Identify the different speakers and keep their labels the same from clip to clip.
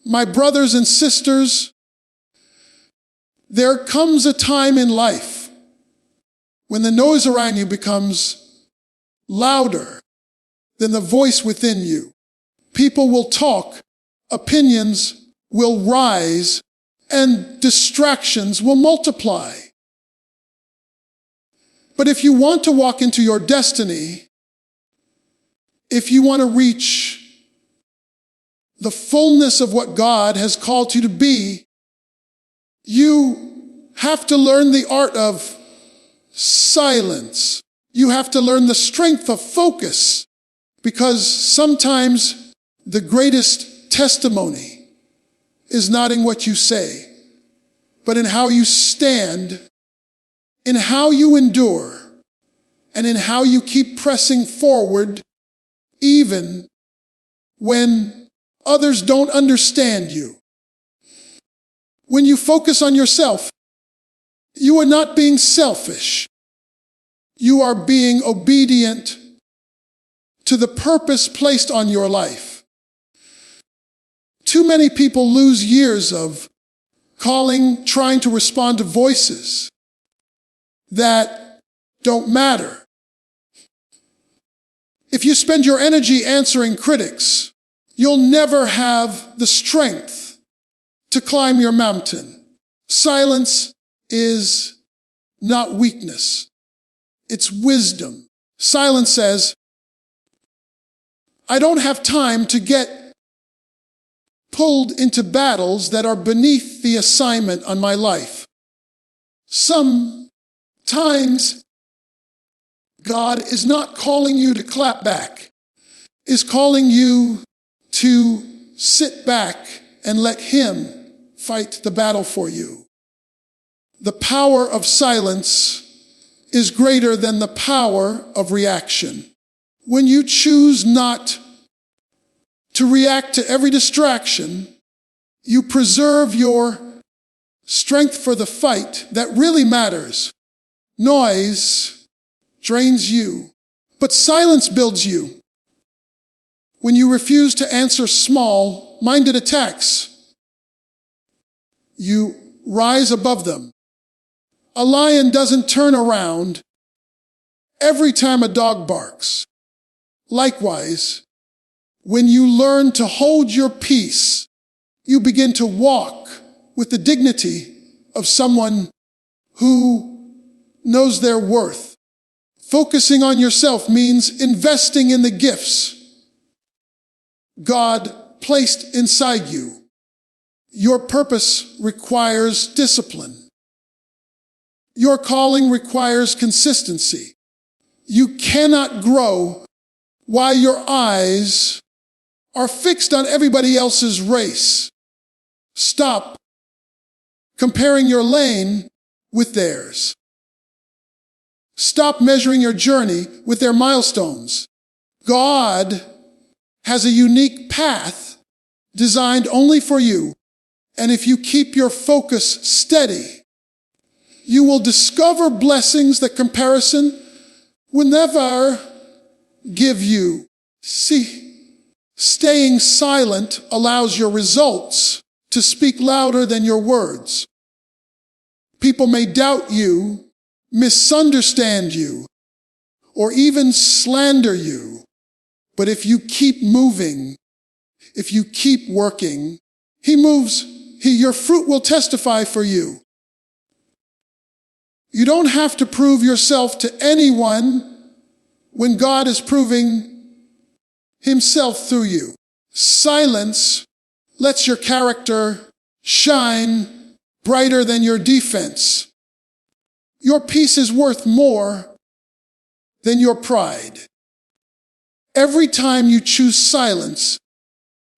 Speaker 1: My brothers and sisters, there comes a time in life when the noise around you becomes louder than the voice within you. People will talk, opinions will rise, and distractions will multiply. But if you want to walk into your destiny, if you want to reach the fullness of what God has called you to be, you have to learn the art of silence. You have to learn the strength of focus, because sometimes the greatest testimony is not in what you say, but in how you stand, in how you endure, and in how you keep pressing forward even when others don't understand you. When you focus on yourself, you are not being selfish. You are being obedient to the purpose placed on your life. Too many people lose years of trying to respond to voices that don't matter. If you spend your energy answering critics, you'll never have the strength to climb your mountain. Silence is not weakness. It's wisdom. Silence says, I don't have time to get pulled into battles that are beneath the assignment on my life. Sometimes God is not calling you to clap back, is calling you to sit back and let Him fight the battle for you. The power of silence is greater than the power of reaction. When you choose not to react to every distraction, you preserve your strength for the fight that really matters. Noise drains you, but silence builds you. When you refuse to answer small-minded attacks, you rise above them. A lion doesn't turn around every time a dog barks. Likewise, when you learn to hold your peace, you begin to walk with the dignity of someone who knows their worth. Focusing on yourself means investing in the gifts God placed inside you. Your purpose requires discipline. Your calling requires consistency. You cannot grow while your eyes are fixed on everybody else's race. Stop comparing your lane with theirs. Stop measuring your journey with their milestones. God has a unique path designed only for you, and if you keep your focus steady, you will discover blessings that comparison will never give you. See, staying silent allows your results to speak louder than your words. People may doubt you, misunderstand you, or even slander you. But if you keep moving, if you keep working, your fruit will testify for you. You don't have to prove yourself to anyone when God is proving Himself through you. Silence lets your character shine brighter than your defense. Your peace is worth more than your pride. Every time you choose silence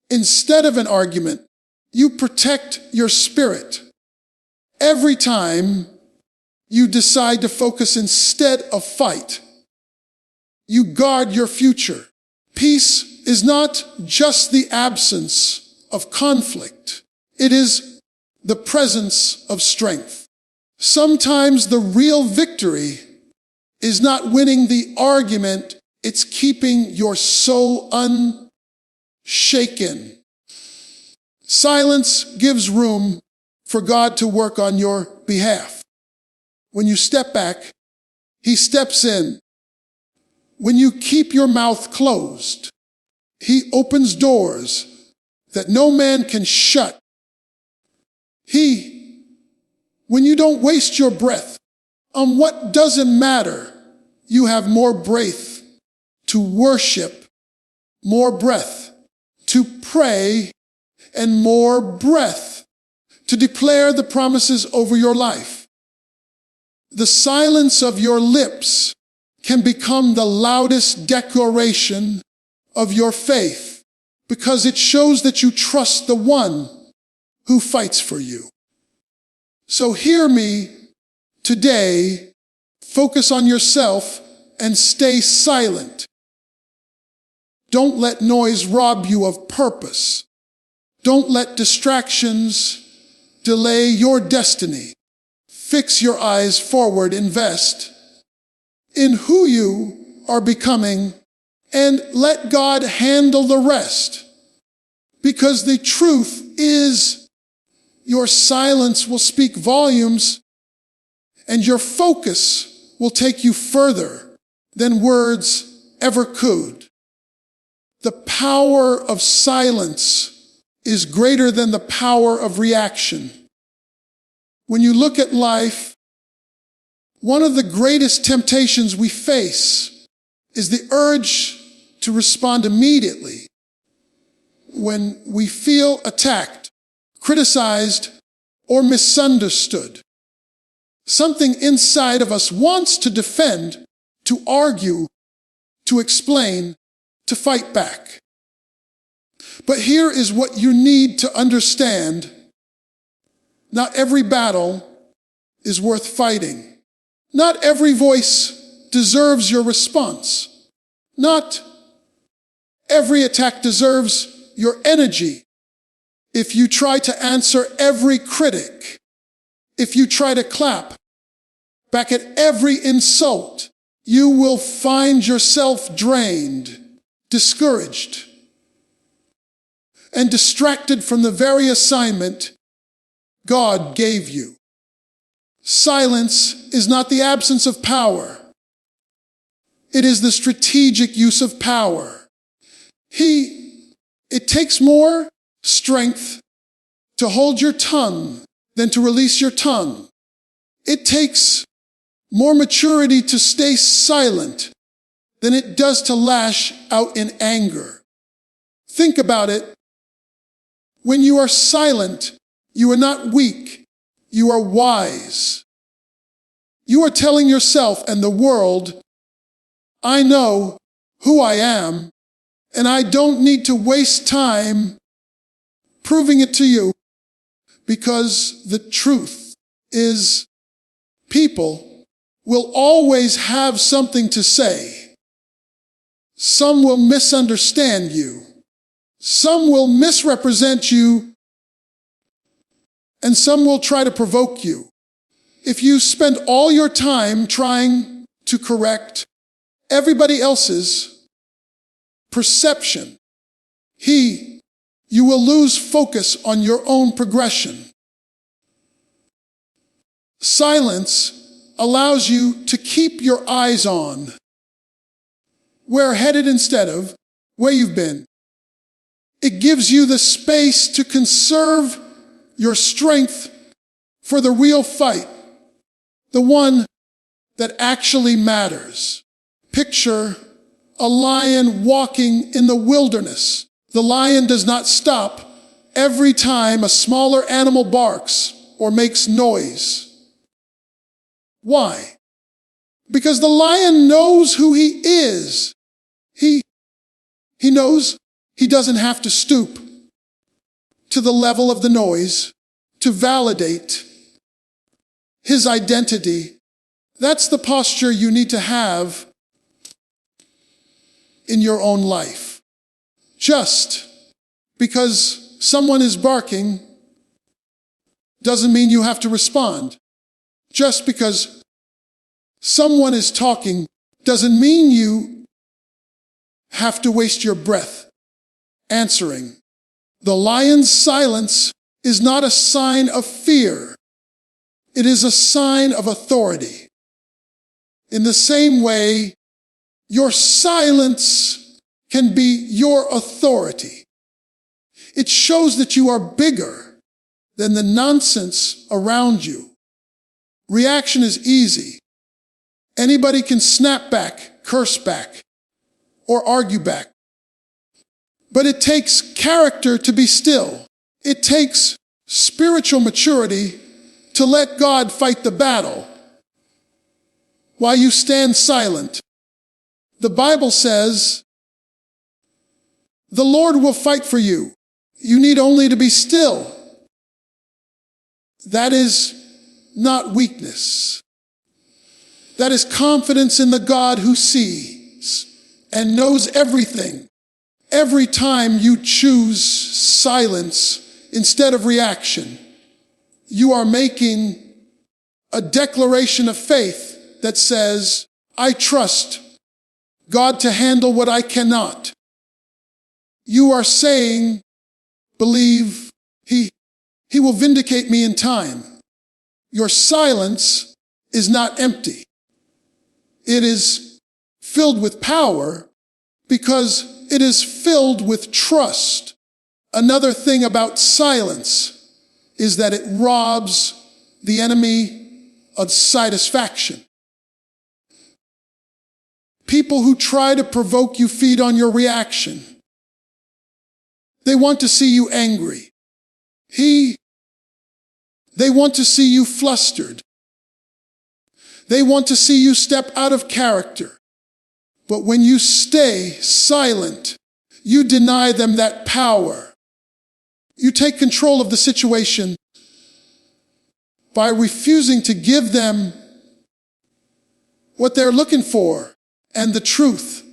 Speaker 1: instead of an argument, you protect your spirit. Every time you decide to focus instead of fight, you guard your future. Peace is not just the absence of conflict. It is the presence of strength. Sometimes the real victory is not winning the argument, it's keeping your soul unshaken. Silence gives room for God to work on your behalf. When you step back, He steps in. When you keep your mouth closed, He opens doors that no man can shut. When you don't waste your breath on what doesn't matter, you have more breath to worship, more breath to pray, and more breath to declare the promises over your life. The silence of your lips can become the loudest declaration of your faith because it shows that you trust the one who fights for you. So hear me today, focus on yourself and stay silent. Don't let noise rob you of purpose. Don't let distractions delay your destiny. Fix your eyes forward, invest in who you are becoming, and let God handle the rest. Because the truth is, your silence will speak volumes, and your focus will take you further than words ever could. The power of silence is greater than the power of reaction. When you look at life, one of the greatest temptations we face is the urge to respond immediately when we feel attacked, criticized, or misunderstood. Something inside of us wants to defend, to argue, to explain, to fight back. But here is what you need to understand. Not every battle is worth fighting. Not every voice deserves your response. Not every attack deserves your energy. If you try to answer every critic, if you try to clap back at every insult, you will find yourself drained, discouraged, and distracted from the very assignment God gave you. Silence is not the absence of power. It is the strategic use of power. It takes more strength to hold your tongue than to release your tongue. It takes more maturity to stay silent than it does to lash out in anger. Think about it. When you are silent, you are not weak, you are wise. You are telling yourself and the world, I know who I am, and I don't need to waste time proving it to you, because the truth is, people will always have something to say. Some will misunderstand you. Some will misrepresent you, and some will try to provoke you. If you spend all your time trying to correct everybody else's perception, you will lose focus on your own progression. Silence allows you to keep your eyes on where headed instead of where you've been. It gives you the space to conserve your strength for the real fight, the one that actually matters. Picture a lion walking in the wilderness. The lion does not stop every time a smaller animal barks or makes noise. Why? Because the lion knows who he is. He knows he doesn't have to stoop to the level of the noise to validate his identity. That's the posture you need to have in your own life. Just because someone is barking doesn't mean you have to respond. Just because someone is talking doesn't mean you have to waste your breath answering. The lion's silence is not a sign of fear. It is a sign of authority. In the same way, your silence can be your authority. It shows that you are bigger than the nonsense around you. Reaction is easy. Anybody can snap back, curse back, or argue back. But it takes character to be still. It takes spiritual maturity to let God fight the battle while you stand silent. The Bible says, the Lord will fight for you. You need only to be still. That is not weakness. That is confidence in the God who sees and knows everything. Every time you choose silence instead of reaction, you are making a declaration of faith that says, I trust God to handle what I cannot. You are saying, believe He will vindicate me in time. Your silence is not empty. It is filled with power because it is filled with trust. Another thing about silence is that it robs the enemy of satisfaction. People who try to provoke you feed on your reaction. They want to see you angry. They want to see you flustered. They want to see you step out of character. But when you stay silent, you deny them that power. You take control of the situation by refusing to give them what they're looking for. And the truth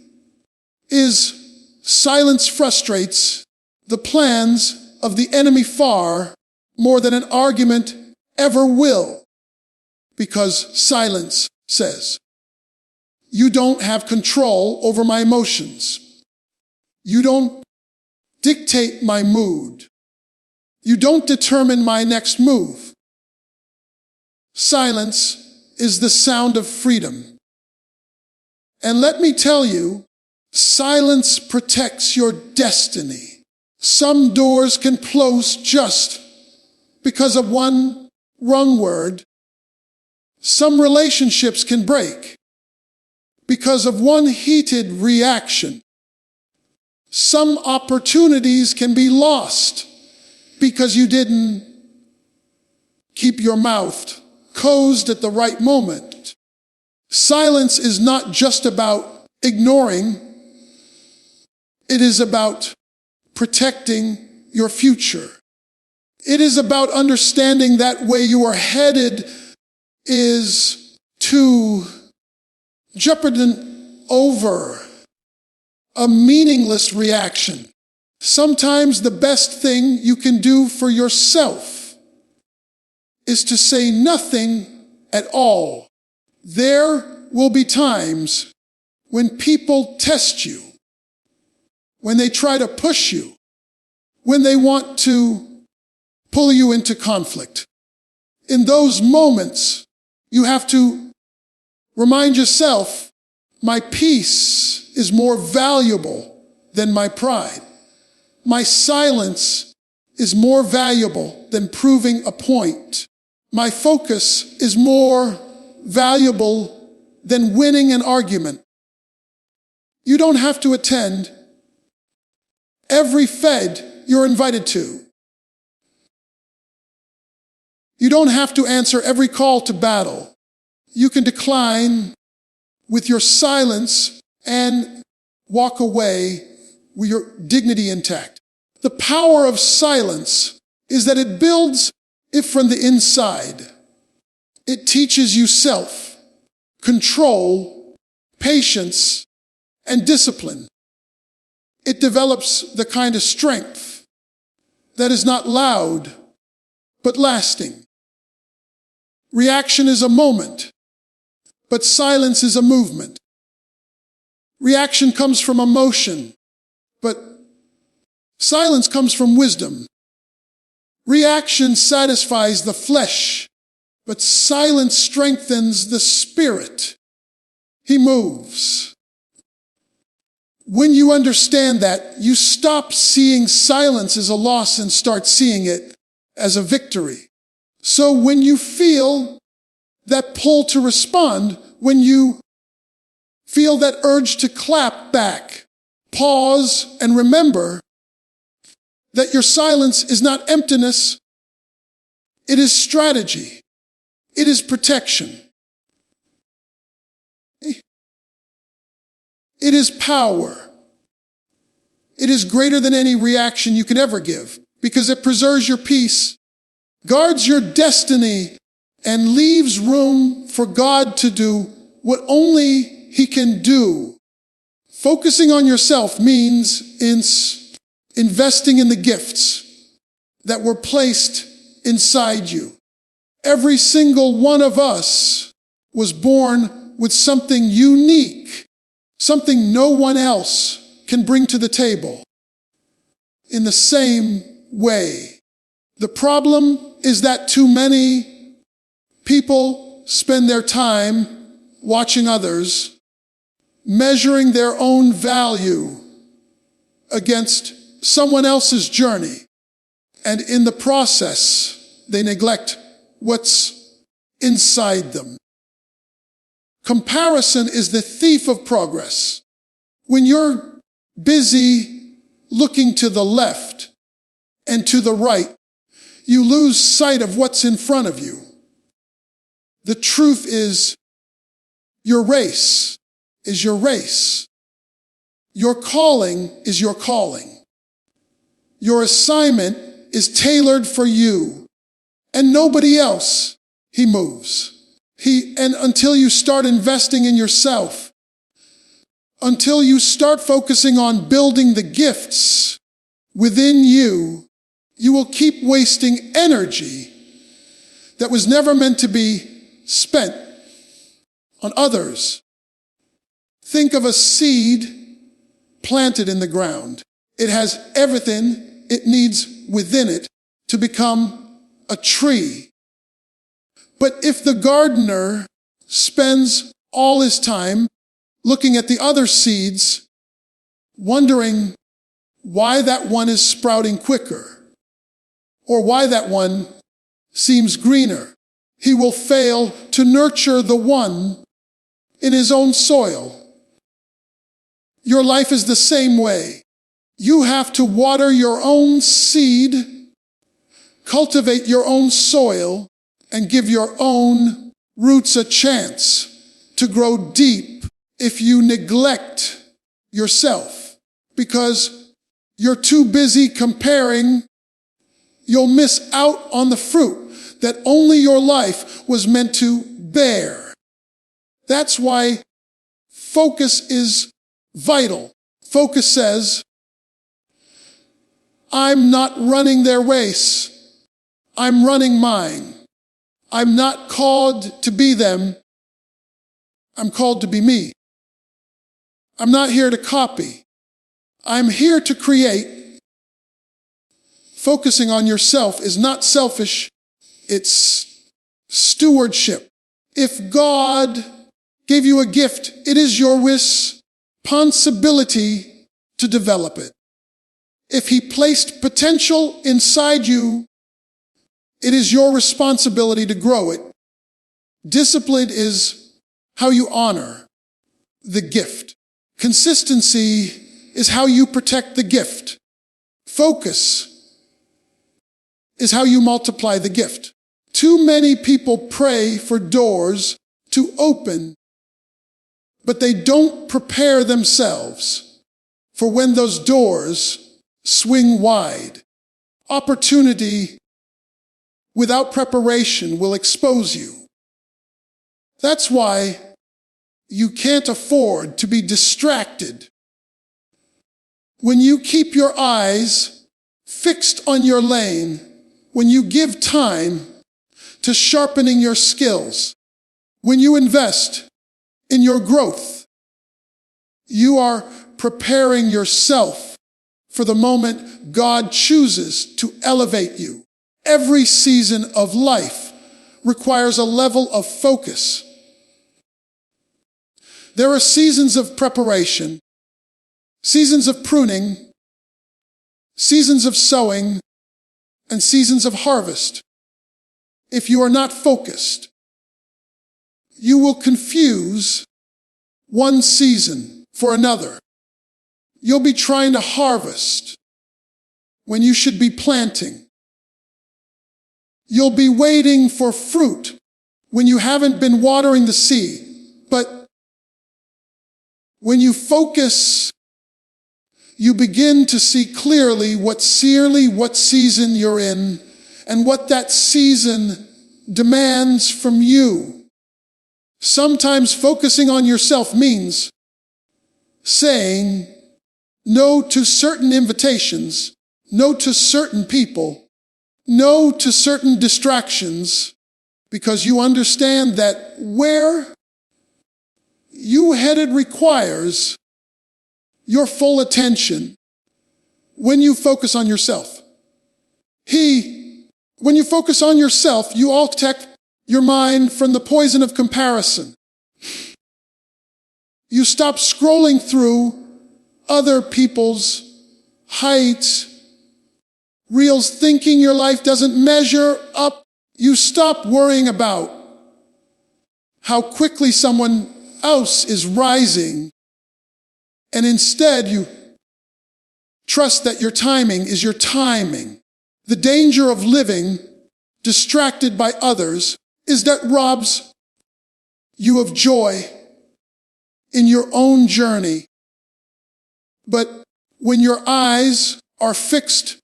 Speaker 1: is, silence frustrates the plans of the enemy far more than an argument ever will. Because silence says, you don't have control over my emotions. You don't dictate my mood. You don't determine my next move. Silence is the sound of freedom. And let me tell you, silence protects your destiny. Some doors can close just because of one wrong word. Some relationships can break because of one heated reaction. Some opportunities can be lost because you didn't keep your mouth closed at the right moment. Silence is not just about ignoring. It is about protecting your future. It is about understanding that where you are headed is to jeopardize over a meaningless reaction. Sometimes the best thing you can do for yourself is to say nothing at all. There will be times when people test you, when they try to push you, when they want to pull you into conflict. In those moments, you have to remind yourself, my peace is more valuable than my pride. My silence is more valuable than proving a point. My focus is more valuable than winning an argument. You don't have to attend every Fed you're invited to. You don't have to answer every call to battle. You can decline with your silence and walk away with your dignity intact. The power of silence is that it builds it from the inside. It teaches you self, control, patience, and discipline. It develops the kind of strength that is not loud, but lasting. Reaction is a moment, but silence is a movement. Reaction comes from emotion, but Silence comes from wisdom. Reaction satisfies the flesh, but silence strengthens the spirit. He moves. When you understand that, you stop seeing silence as a loss and start seeing it as a victory. So when you feel that pull to respond, when you feel that urge to clap back, pause and remember that your silence is not emptiness, it is strategy, it is protection, it is power, it is greater than any reaction you can ever give because it preserves your peace, guards your destiny, and leaves room for God to do what only He can do. Focusing on yourself means investing in the gifts that were placed inside you. Every single one of us was born with something unique, something no one else can bring to the table. In the same way, the problem is that too many people spend their time watching others, measuring their own value against someone else's journey, and in the process, they neglect what's inside them. Comparison is the thief of progress. When you're busy looking to the left and to the right, you lose sight of what's in front of you. The truth is, your race is your race. Your calling is your calling. Your assignment is tailored for you and nobody else. He moves. And until you start investing in yourself, until you start focusing on building the gifts within you, you will keep wasting energy that was never meant to be spent on others. Think of a seed planted in the ground. It has everything it needs within it to become a tree. But if the gardener spends all his time looking at the other seeds, wondering why that one is sprouting quicker, or why that one seems greener, he will fail to nurture the one in his own soil. Your life is the same way. You have to water your own seed, cultivate your own soil, and give your own roots a chance to grow deep. If you neglect yourself because you're too busy comparing, you'll miss out on the fruit that only your life was meant to bear. That's why focus is vital. Focus says, I'm not running their race. I'm running mine. I'm not called to be them. I'm called to be me. I'm not here to copy. I'm here to create. Focusing on yourself is not selfish. It's stewardship. If God gave you a gift, it is your responsibility to develop it. If He placed potential inside you, it is your responsibility to grow it. Discipline is how you honor the gift. Consistency is how you protect the gift. Focus is how you multiply the gift. Too many people pray for doors to open, but they don't prepare themselves for when those doors swing wide. Opportunity without preparation will expose you. That's why you can't afford to be distracted. When you keep your eyes fixed on your lane, when you give time to sharpening your skills, when you invest in your growth, you are preparing yourself for the moment God chooses to elevate you. Every season of life requires a level of focus. There are seasons of preparation, seasons of pruning, seasons of sowing, and seasons of harvest. If you are not focused, you will confuse one season for another. You'll be trying to harvest when you should be planting. You'll be waiting for fruit when you haven't been watering the seed. But when you focus, you begin to see clearly what season you're in and what that season demands from you. Sometimes focusing on yourself means saying no to certain invitations, no to certain people, no to certain distractions, because you understand that where you headed requires your full attention when you focus on yourself. When you focus on yourself, you all protect your mind from the poison of comparison. You stop scrolling through other people's highlights, reels, thinking your life doesn't measure up. You stop worrying about how quickly someone else is rising, and instead you trust that your timing is your timing. The danger of living distracted by others is that robs you of joy in your own journey. But when your eyes are fixed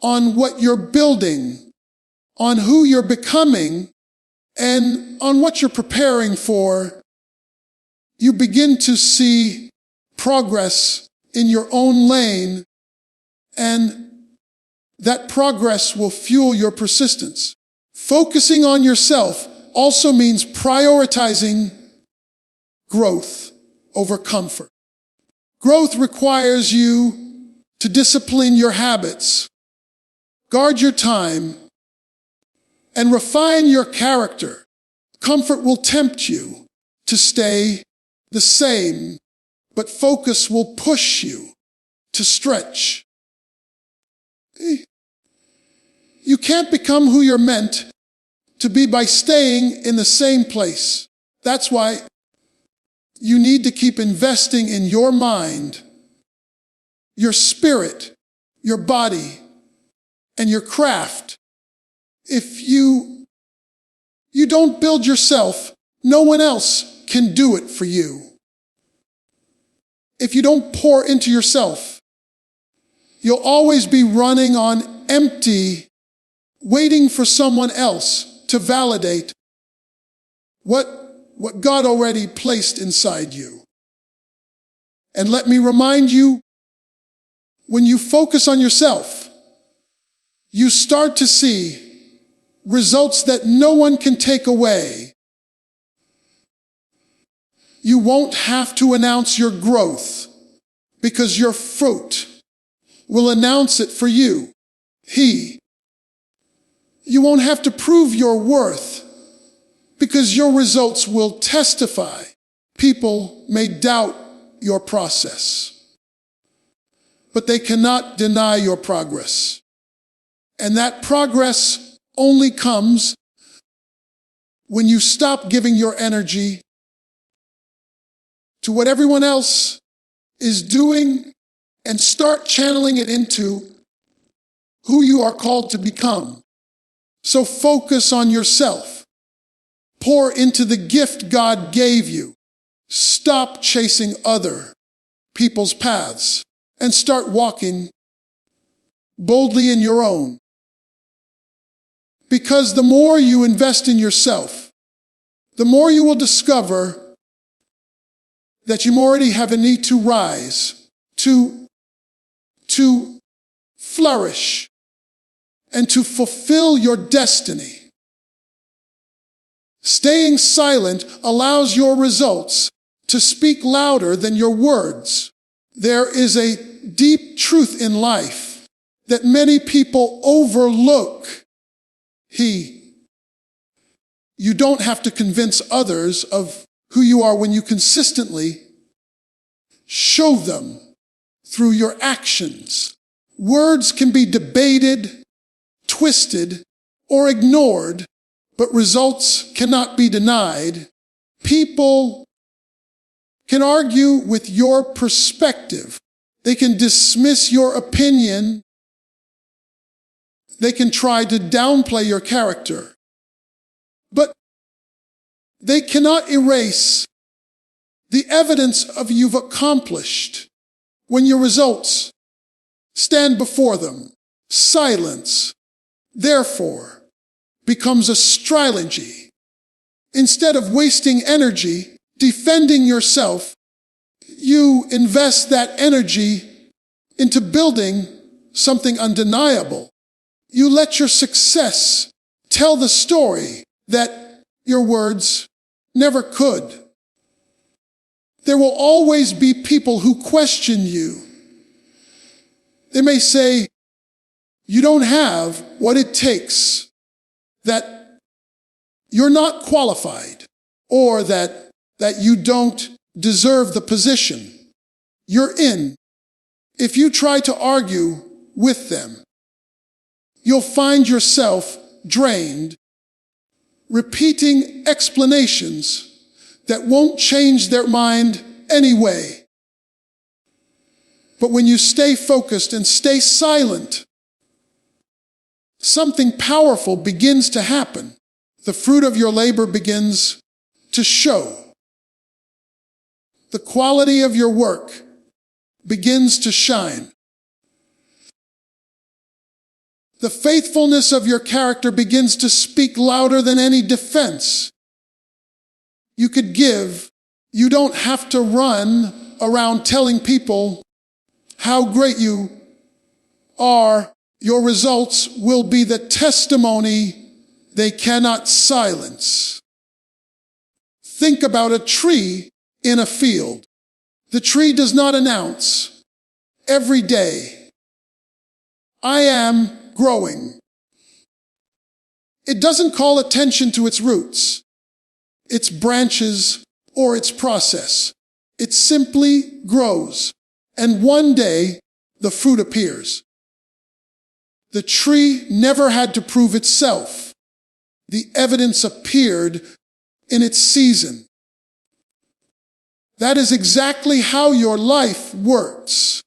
Speaker 1: on what you're building, on who you're becoming, and on what you're preparing for, you begin to see progress in your own lane, and that progress will fuel your persistence. Focusing on yourself also means prioritizing growth over comfort. Growth requires you to discipline your habits, guard your time, and refine your character. Comfort will tempt you to stay the same, but focus will push you to stretch. You can't become who you're meant to be by staying in the same place. That's why you need to keep investing in your mind, your spirit, your body, and your craft. If you don't build yourself, no one else can do it for you. If you don't pour into yourself, you'll always be running on empty, waiting for someone else to validate what God already placed inside you. And let me remind you, when you focus on yourself, you start to see results that no one can take away. You won't have to announce your growth because your fruit will announce it for you. You won't have to prove your worth because your results will testify. People may doubt your process, but they cannot deny your progress. And that progress only comes when you stop giving your energy to what everyone else is doing and start channeling it into who you are called to become. So focus on yourself. Pour into the gift God gave you. Stop chasing other people's paths and start walking boldly in your own. Because the more you invest in yourself, the more you will discover that you already have a need to rise, to flourish, and to fulfill your destiny. Staying silent allows your results to speak louder than your words. There is a deep truth in life that many people overlook. You don't have to convince others of who you are when you consistently show them through your actions. Words can be debated, twisted, or ignored, but results cannot be denied. People can argue with your perspective. They can dismiss your opinion. They can try to downplay your character. But they cannot erase the evidence of you've accomplished when your results stand before them. Silence, therefore, becomes a strategy. Instead of wasting energy defending yourself, you invest that energy into building something undeniable. You let your success tell the story that your words never could. There will always be people who question you. They may say, you don't have what it takes, that you're not qualified, or that you don't deserve the position you're in. If you try to argue with them, you'll find yourself drained, repeating explanations that won't change their mind anyway. But when you stay focused and stay silent, something powerful begins to happen. The fruit of your labor begins to show. The quality of your work begins to shine. The faithfulness of your character begins to speak louder than any defense you could give. You don't have to run around telling people how great you are. Your results will be the testimony they cannot silence. Think about a tree in a field. The tree does not announce every day, I am growing. It doesn't call attention to its roots, its branches, or its process. It simply grows, and one day the fruit appears. The tree never had to prove itself. The evidence appeared in its season. That is exactly how your life works.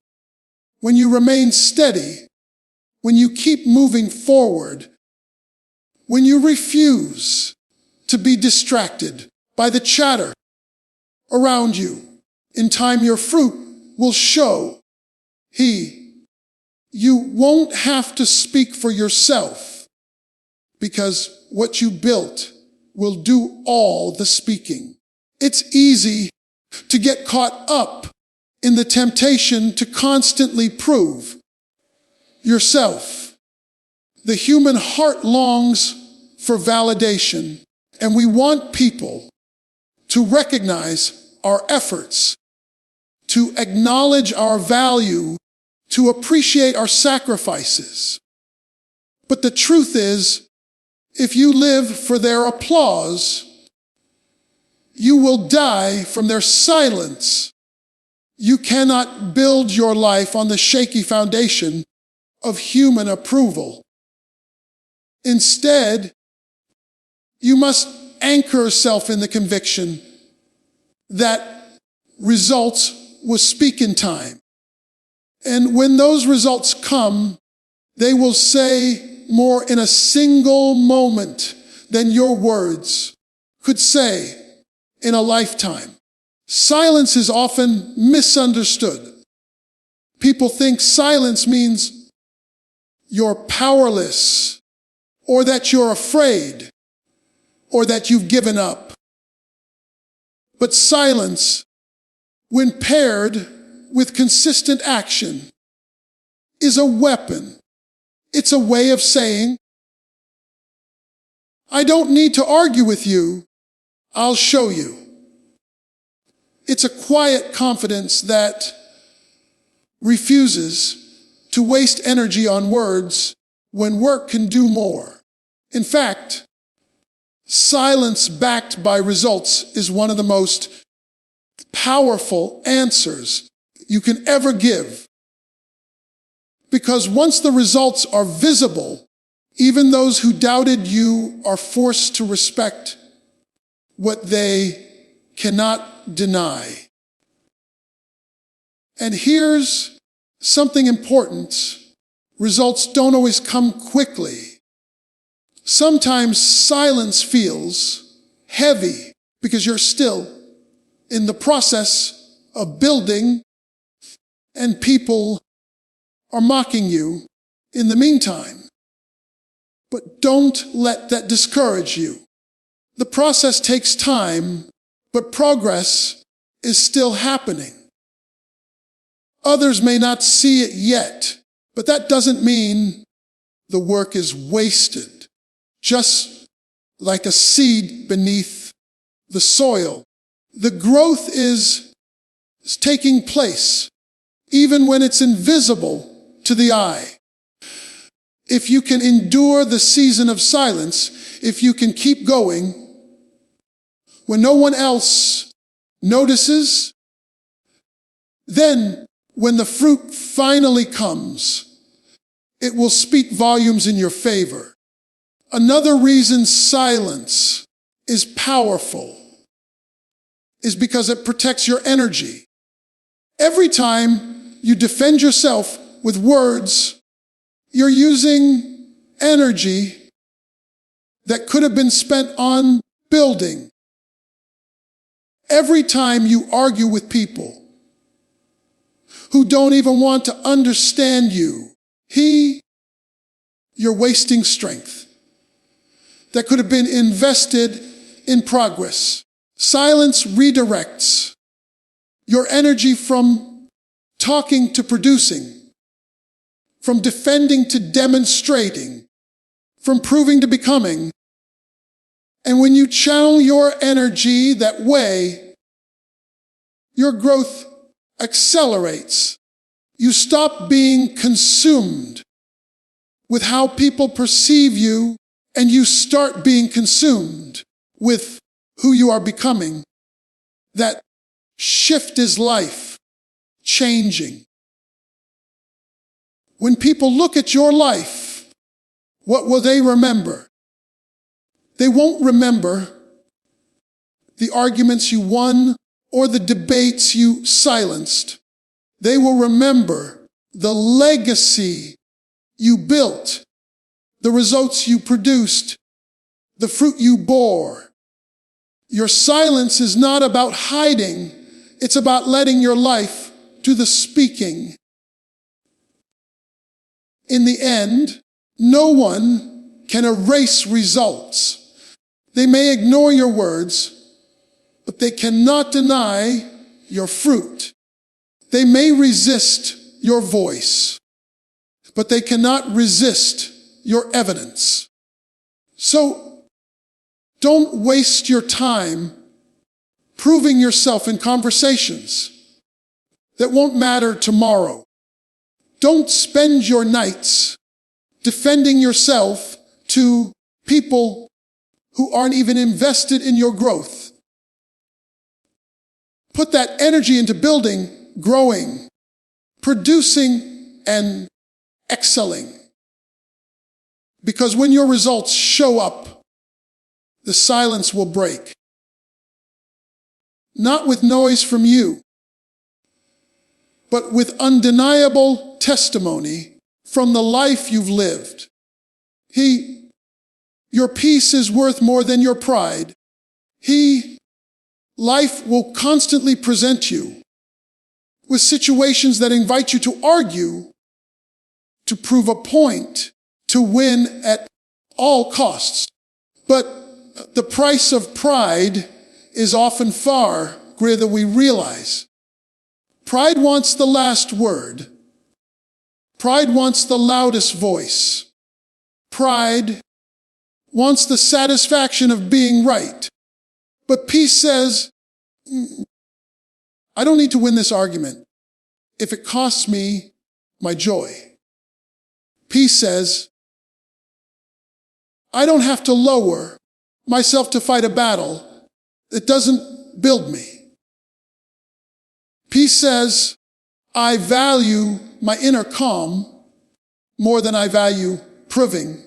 Speaker 1: When you remain steady, when you keep moving forward, when you refuse to be distracted by the chatter around you, in time your fruit will show. You won't have to speak for yourself, because what you built will do all the speaking. It's easy to get caught up in the temptation to constantly prove yourself. The human heart longs for validation, and we want people to recognize our efforts, to acknowledge our value, to appreciate our sacrifices. But the truth is, if you live for their applause, you will die from their silence. You cannot build your life on the shaky foundation of human approval. Instead, you must anchor yourself in the conviction that results will speak in time. And when those results come, they will say more in a single moment than your words could say in a lifetime. Silence is often misunderstood. People think silence means you're powerless, or that you're afraid, or that you've given up. But silence, when paired with consistent action, is a weapon. It's a way of saying, I don't need to argue with you, I'll show you. It's a quiet confidence that refuses to waste energy on words when work can do more. In fact, silence backed by results is one of the most powerful answers you can ever give. Because once the results are visible, even those who doubted you are forced to respect what they cannot deny. And here's something important. Results don't always come quickly. Sometimes silence feels heavy because you're still in the process of building and people are mocking you in the meantime. But don't let that discourage you. The process takes time, but progress is still happening. Others may not see it yet, but that doesn't mean the work is wasted. Just like a seed beneath the soil, the growth is taking place, even when it's invisible to the eye. If you can endure the season of silence, if you can keep going, when no one else notices, then when the fruit finally comes, it will speak volumes in your favor. Another reason silence is powerful is because it protects your energy. Every time you defend yourself with words, you're using energy that could have been spent on building. Every time you argue with people who don't even want to understand you, you're wasting strength that could have been invested in progress. Silence redirects your energy from talking to producing, from defending to demonstrating, from proving to becoming. And when you channel your energy that way, your growth accelerates. You stop being consumed with how people perceive you, and you start being consumed with who you are becoming. That shift is life changing. When people look at your life, what will they remember? They won't remember the arguments you won or the debates you silenced. They will remember the legacy you built, the results you produced, the fruit you bore. Your silence is not about hiding. It's about letting your life do the speaking. In the end, no one can erase results. They may ignore your words, but they cannot deny your fruit. They may resist your voice, but they cannot resist your evidence. So don't waste your time proving yourself in conversations that won't matter tomorrow. Don't spend your nights defending yourself to people who aren't even invested in your growth. Put that energy into building, growing, producing, and excelling. Because when your results show up, the silence will break. Not with noise from you, but with undeniable testimony from the life you've lived. Your peace is worth more than your pride. Life will constantly present you with situations that invite you to argue, to prove a point, to win at all costs. But the price of pride is often far greater than we realize. Pride wants the last word. Pride wants the loudest voice. Pride wants the satisfaction of being right. But peace says, I don't need to win this argument. if it costs me my joy. Peace says, I don't have to lower myself to fight a battle that doesn't build me. Peace says, I value my inner calm more than I value proving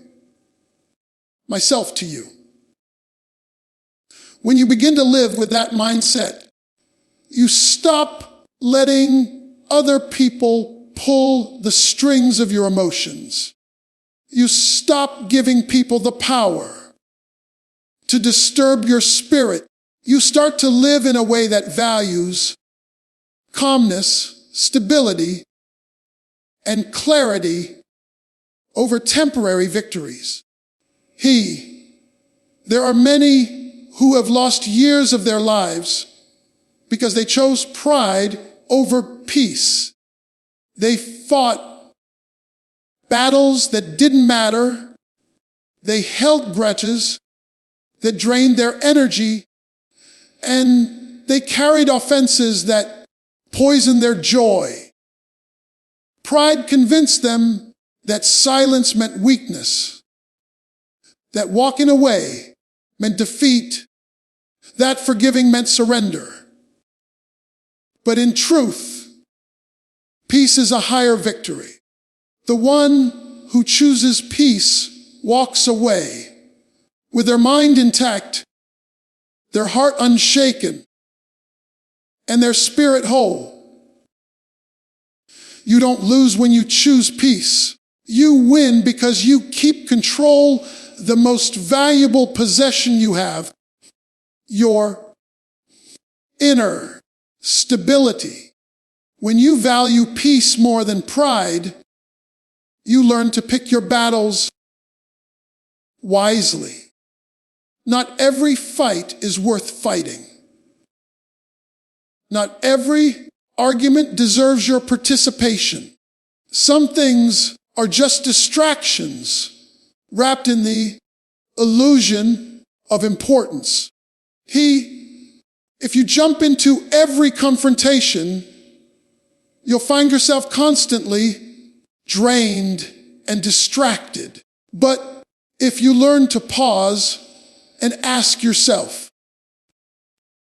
Speaker 1: myself to you. When you begin to live with that mindset, you stop letting other people pull the strings of your emotions. You stop giving people the power to disturb your spirit. You start to live in a way that values calmness, stability, and clarity over temporary victories. There are many who have lost years of their lives because they chose pride over peace. They fought battles that didn't matter. They held grudges that drained their energy, and they carried offenses that poisoned their joy. Pride convinced them that silence meant weakness, that walking away meant defeat, that forgiving meant surrender. But in truth, peace is a higher victory. The one who chooses peace walks away with their mind intact, their heart unshaken, and their spirit whole. You don't lose when you choose peace. You win because you keep control the most valuable possession you have, your inner stability. When you value peace more than pride, you learn to pick your battles wisely. Not every fight is worth fighting. Not every argument deserves your participation. Some things are just distractions wrapped in the illusion of importance. If you jump into every confrontation, you'll find yourself constantly drained and distracted. But if you learn to pause and ask yourself,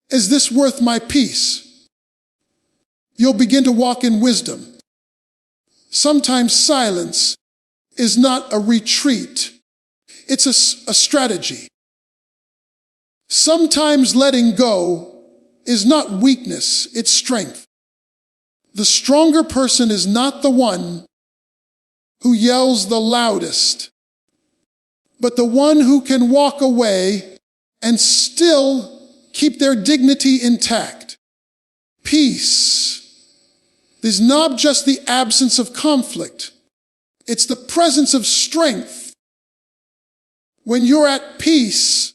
Speaker 1: is this worth my peace? You'll begin to walk in wisdom. Sometimes silence is not a retreat. It's a strategy. Sometimes letting go is not weakness, it's strength. The stronger person is not the one who yells the loudest, but the one who can walk away and still keep their dignity intact. Peace is not just the absence of conflict, it's the presence of strength. When you're at peace,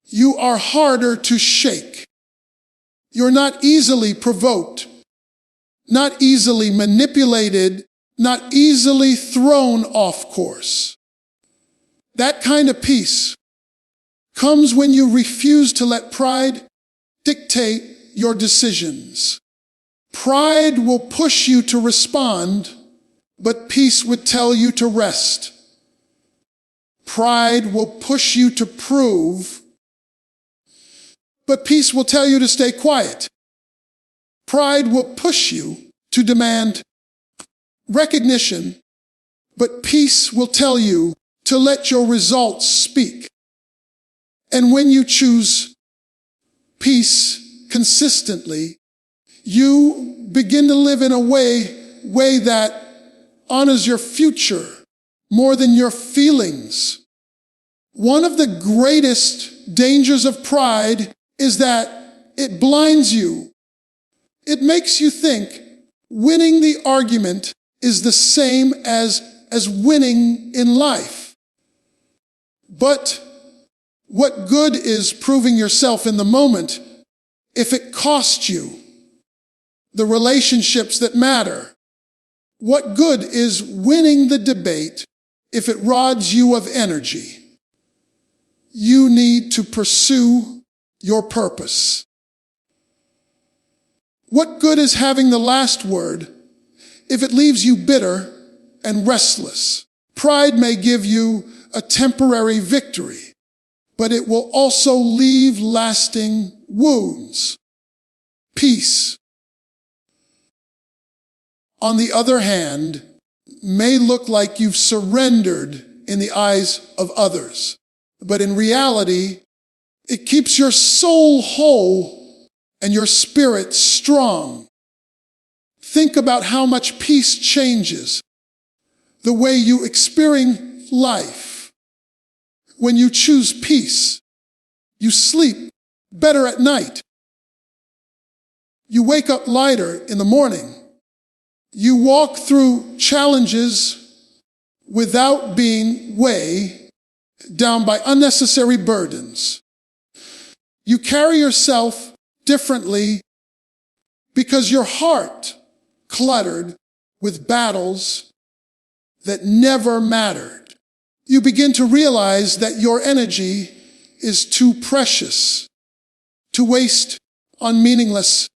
Speaker 1: you are harder to shake. You're not easily provoked, not easily manipulated, not easily thrown off course. That kind of peace comes when you refuse to let pride dictate your decisions. Pride will push you to respond, but peace would tell you to rest. Pride will push you to prove, but peace will tell you to stay quiet. Pride will push you to demand recognition, but peace will tell you to let your results speak. And when you choose peace consistently, you begin to live in a way that honors your future more than your feelings. One of the greatest dangers of pride is that it blinds you. It makes you think winning the argument is the same as winning in life. But what good is proving yourself in the moment if it costs you the relationships that matter? What good is winning the debate if it robs you of energy? You need to pursue your purpose. What good is having the last word if it leaves you bitter and restless. Pride may give you a temporary victory, but it will also leave lasting wounds. Peace, on the other hand, may look like you've surrendered in the eyes of others, but in reality, it keeps your soul whole and your spirit strong. Think about how much peace changes the way you experience life. When you choose peace, you sleep better at night. You wake up lighter in the morning. You walk through challenges without being weighed down by unnecessary burdens. You carry yourself differently because your heart cluttered with battles that never mattered. You begin to realize that your energy is too precious to waste on meaningless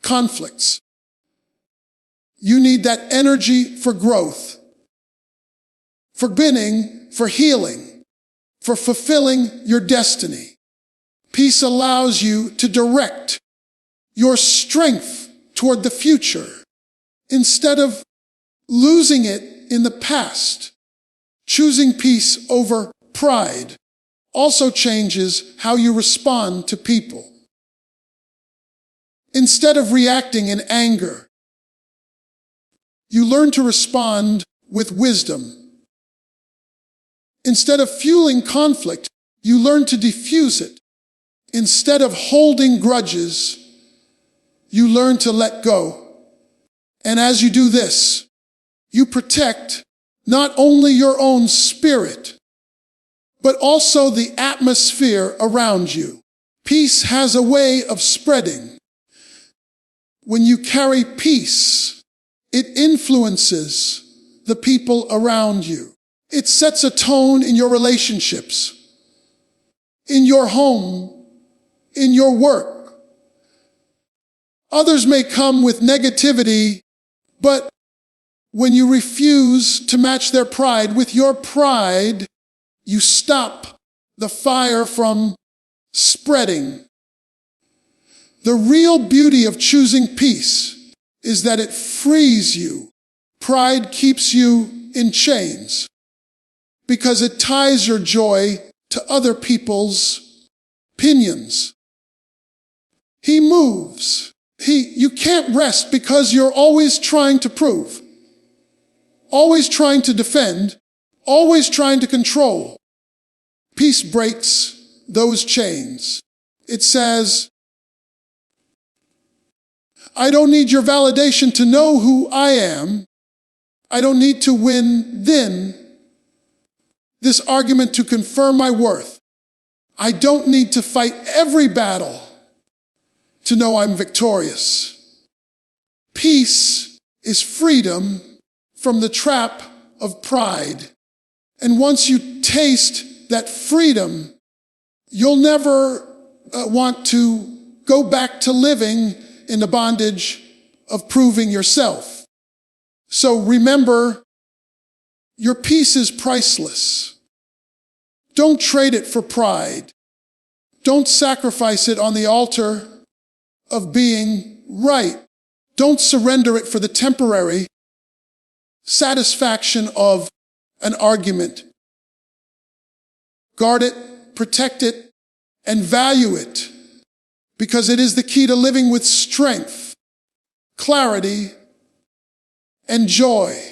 Speaker 1: conflicts. You need that energy for growth, for winning, for healing, for fulfilling your destiny. Peace allows you to direct your strength toward the future instead of losing it in the past. Choosing peace over pride also changes how you respond to people. Instead of reacting in anger, you learn to respond with wisdom. Instead of fueling conflict, you learn to diffuse it. Instead of holding grudges, you learn to let go. And as you do this, you protect not only your own spirit, but also the atmosphere around you. Peace has a way of spreading. When you carry peace, it influences the people around you. It sets a tone in your relationships, in your home, in your work. Others may come with negativity, but when you refuse to match their pride with your pride, you stop the fire from spreading. The real beauty of choosing peace is that it frees you. Pride keeps you in chains because it ties your joy to other people's opinions. He moves. You can't rest because you're always trying to prove, always trying to defend, always trying to control. Peace breaks those chains. It says, I don't need your validation to know who I am. I don't need to win this argument to confirm my worth. I don't need to fight every battle to know I'm victorious. Peace is freedom from the trap of pride. And once you taste that freedom, you'll never want to go back to living in the bondage of proving yourself. So remember, your peace is priceless. Don't trade it for pride. Don't sacrifice it on the altar of being right. Don't surrender it for the temporary satisfaction of an argument. Guard it, protect it, and value it, because it is the key to living with strength, clarity, and joy.